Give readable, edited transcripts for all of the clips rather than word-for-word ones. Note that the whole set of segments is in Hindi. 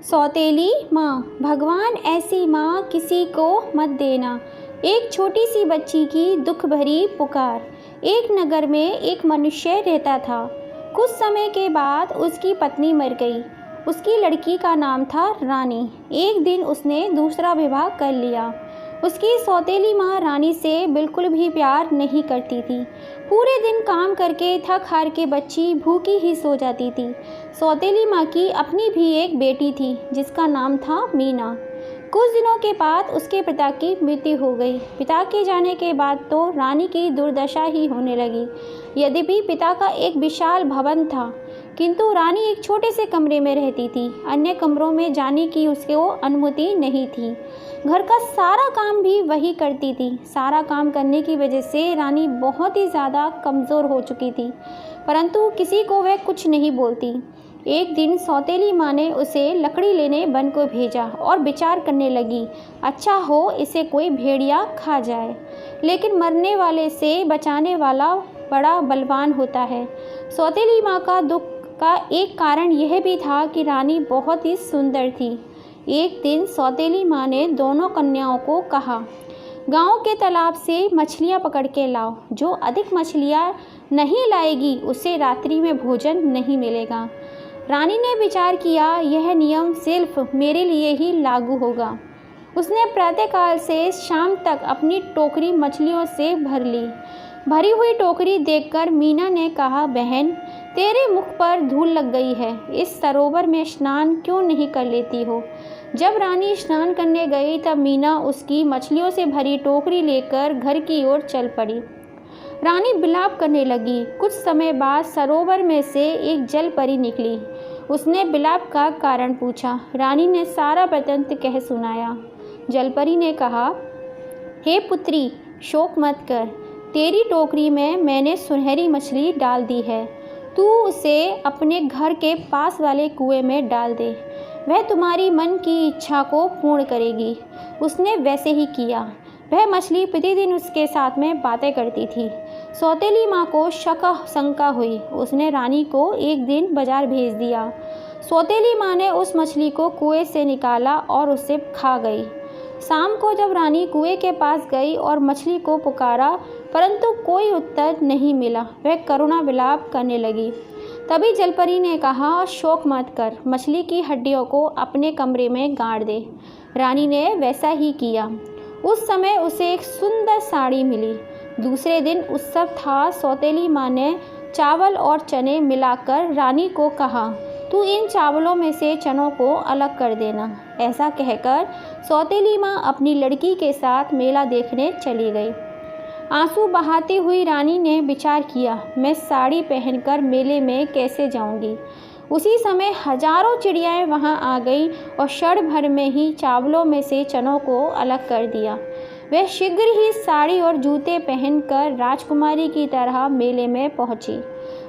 सौतेली माँ, भगवान ऐसी माँ किसी को मत देना। एक छोटी सी बच्ची की दुख भरी पुकार। एक नगर में एक मनुष्य रहता था। कुछ समय के बाद उसकी पत्नी मर गई। उसकी लड़की का नाम था रानी। एक दिन उसने दूसरा विवाह कर लिया। उसकी सौतेली माँ रानी से बिल्कुल भी प्यार नहीं करती थी। पूरे दिन काम करके थक हार के बच्ची भूखी ही सो जाती थी। सौतेली माँ की अपनी भी एक बेटी थी जिसका नाम था मीना। कुछ दिनों के बाद उसके पिता की मृत्यु हो गई। पिता के जाने के बाद तो रानी की दुर्दशा ही होने लगी। यद्यपि पिता का एक विशाल भवन था, किंतु रानी एक छोटे से कमरे में रहती थी। अन्य कमरों में जाने की उसको अनुमति नहीं थी। घर का सारा काम भी वही करती थी। सारा काम करने की वजह से रानी बहुत ही ज़्यादा कमज़ोर हो चुकी थी, परंतु किसी को वह कुछ नहीं बोलती। एक दिन सौतेली माँ ने उसे लकड़ी लेने वन को भेजा और विचार करने लगी, अच्छा हो इसे कोई भेड़िया खा जाए। लेकिन मरने वाले से बचाने वाला बड़ा बलवान होता है। सौतेली माँ का दुख का एक कारण यह भी था कि रानी बहुत ही सुंदर थी। एक दिन सौतेली माँ ने दोनों कन्याओं को कहा, गांव के तालाब से मछलियाँ पकड़ के लाओ। जो अधिक मछलियाँ नहीं लाएगी उसे रात्रि में भोजन नहीं मिलेगा। रानी ने विचार किया, यह नियम सिर्फ मेरे लिए ही लागू होगा। उसने प्रातःकाल से शाम तक अपनी टोकरी मछलियों से भर ली। भरी हुई टोकरी देखकर मीना ने कहा, बहन तेरे मुख पर धूल लग गई है, इस सरोवर में स्नान क्यों नहीं कर लेती हो। जब रानी स्नान करने गई तब मीना उसकी मछलियों से भरी टोकरी लेकर घर की ओर चल पड़ी। रानी बिलाप करने लगी। कुछ समय बाद सरोवर में से एक जल परी निकली। उसने बिलाप का कारण पूछा। रानी ने सारा वृत्तांत कह सुनाया। जलपरी ने कहा, हे पुत्री, शोक मत कर। तेरी टोकरी में मैंने सुनहरी मछली डाल दी है। तू उसे अपने घर के पास वाले कुएं में डाल दे, वह तुम्हारी मन की इच्छा को पूर्ण करेगी। उसने वैसे ही किया। वह मछली प्रतिदिन उसके साथ में बातें करती थी। सौतेली माँ को शंका हुई। उसने रानी को एक दिन बाजार भेज दिया। सौतेली माँ ने उस मछली को कुएं से निकाला और उसे खा गई। शाम को जब रानी कुएं के पास गई और मछली को पुकारा, परंतु कोई उत्तर नहीं मिला, वह करुणा विलाप करने लगी। तभी जलपरी ने कहा, शोक मत कर, मछली की हड्डियों को अपने कमरे में गाड़ दे। रानी ने वैसा ही किया। उस समय उसे एक सुंदर साड़ी मिली। दूसरे दिन उत्सव था। सौतेली माँ ने चावल और चने मिलाकर रानी को कहा, तू इन चावलों में से चनों को अलग कर देना। ऐसा कहकर सौतेली माँ अपनी लड़की के साथ मेला देखने चली गई। आंसू बहाती हुई रानी ने विचार किया, मैं साड़ी पहनकर मेले में कैसे जाऊंगी। उसी समय हजारों चिड़ियाएं वहां आ गईं और क्षण भर में ही चावलों में से चनों को अलग कर दिया। वह शीघ्र ही साड़ी और जूते पहनकर राजकुमारी की तरह मेले में पहुंची।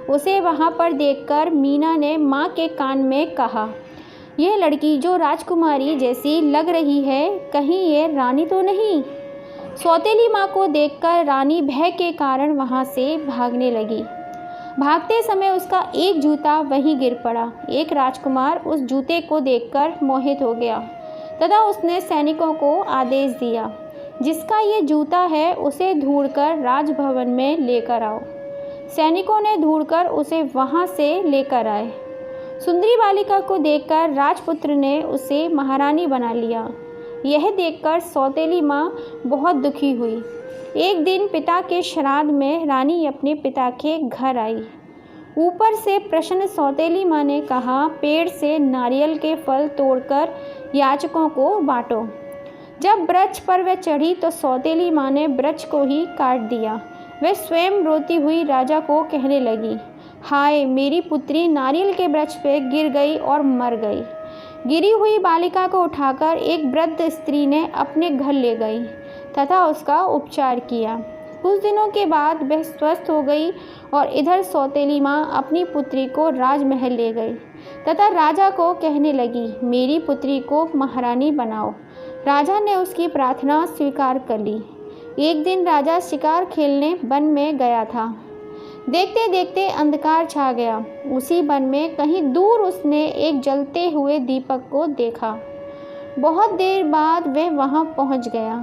उसे वहां पर देखकर मीना ने माँ के कान में कहा, यह लड़की जो राजकुमारी जैसी लग रही है, कहीं ये रानी तो नहीं। सौतेली माँ को देखकर रानी भय के कारण वहां से भागने लगी। भागते समय उसका एक जूता वहीं गिर पड़ा। एक राजकुमार उस जूते को देखकर मोहित हो गया तथा उसने सैनिकों को आदेश दिया, जिसका ये जूता है उसे ढूंढकर राजभवन में लेकर आओ। सैनिकों ने ढूंढकर उसे वहां से लेकर आए। सुंदरी बालिका को देखकर राजपुत्र ने उसे महारानी बना लिया। यह देखकर सौतेली माँ बहुत दुखी हुई। एक दिन पिता के श्राद्ध में रानी अपने पिता के घर आई। ऊपर से प्रसन्न सौतेली माँ ने कहा, पेड़ से नारियल के फल तोड़कर याचकों को बांटो। जब वृक्ष पर वह चढ़ी तो सौतेली माँ ने वृक्ष को ही काट दिया। वह स्वयं रोती हुई राजा को कहने लगी, हाय, मेरी पुत्री नारियल के वृक्ष पे गिर गई और मर गई। गिरी हुई बालिका को उठाकर एक वृद्ध स्त्री ने अपने घर ले गई तथा उसका उपचार किया। कुछ दिनों के बाद वह स्वस्थ हो गई और इधर सौतेली माँ अपनी पुत्री को राजमहल ले गई तथा राजा को कहने लगी, मेरी पुत्री को महारानी बनाओ। राजा ने उसकी प्रार्थना स्वीकार कर ली। एक दिन राजा शिकार खेलने वन में गया था। देखते देखते अंधकार छा गया। उसी वन में कहीं दूर उसने एक जलते हुए दीपक को देखा। बहुत देर बाद वह वहां पहुंच गया।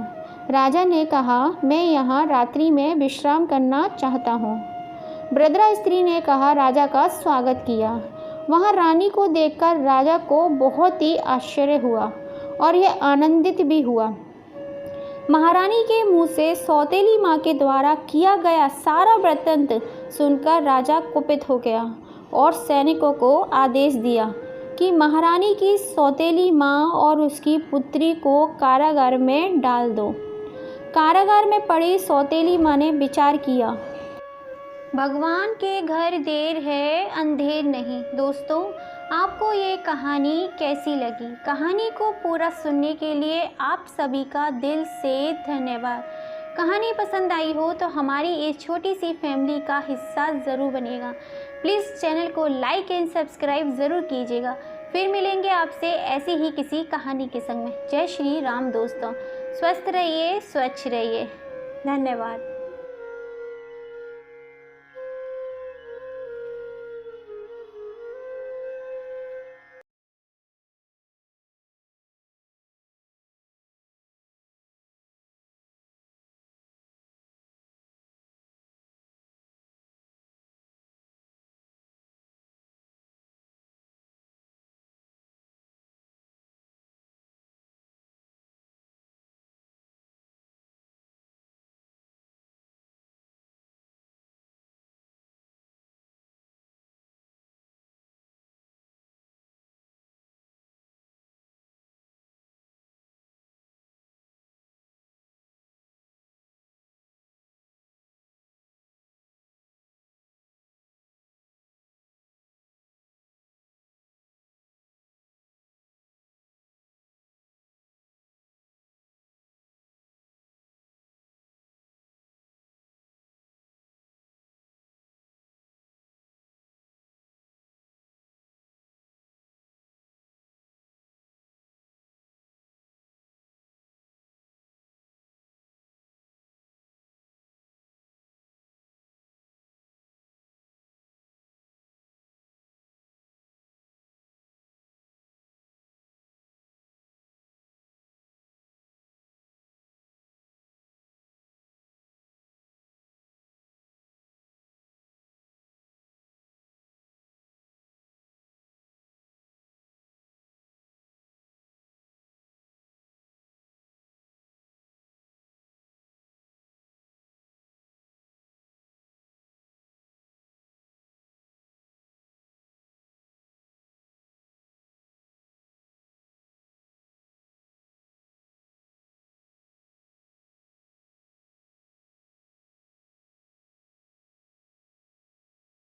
राजा ने कहा, मैं यहाँ रात्रि में विश्राम करना चाहता हूँ। वृद्धा स्त्री ने कहा, राजा का स्वागत किया। वहाँ रानी को देखकर राजा को बहुत ही आश्चर्य हुआ और यह आनंदित भी हुआ। महारानी के मुंह से सौतेली माँ के द्वारा किया गया सारा वृत्तांत सुनकर राजा कुपित हो गया और सैनिकों को आदेश दिया कि महारानी की सौतेली माँ और उसकी पुत्री को कारागार में डाल दो। कारागार में पड़ी सौतेली माँ ने विचार किया, भगवान के घर देर है अंधेर नहीं। दोस्तों, आपको ये कहानी कैसी लगी? कहानी को पूरा सुनने के लिए आप सभी का दिल से धन्यवाद। कहानी पसंद आई हो तो हमारी इस छोटी सी फैमिली का हिस्सा ज़रूर बनेगा। प्लीज़ चैनल को लाइक एंड सब्सक्राइब ज़रूर कीजिएगा। फिर मिलेंगे आपसे ऐसी ही किसी कहानी के संग में। जय श्री राम दोस्तों, स्वस्थ रहिए, स्वच्छ रहिए। धन्यवाद।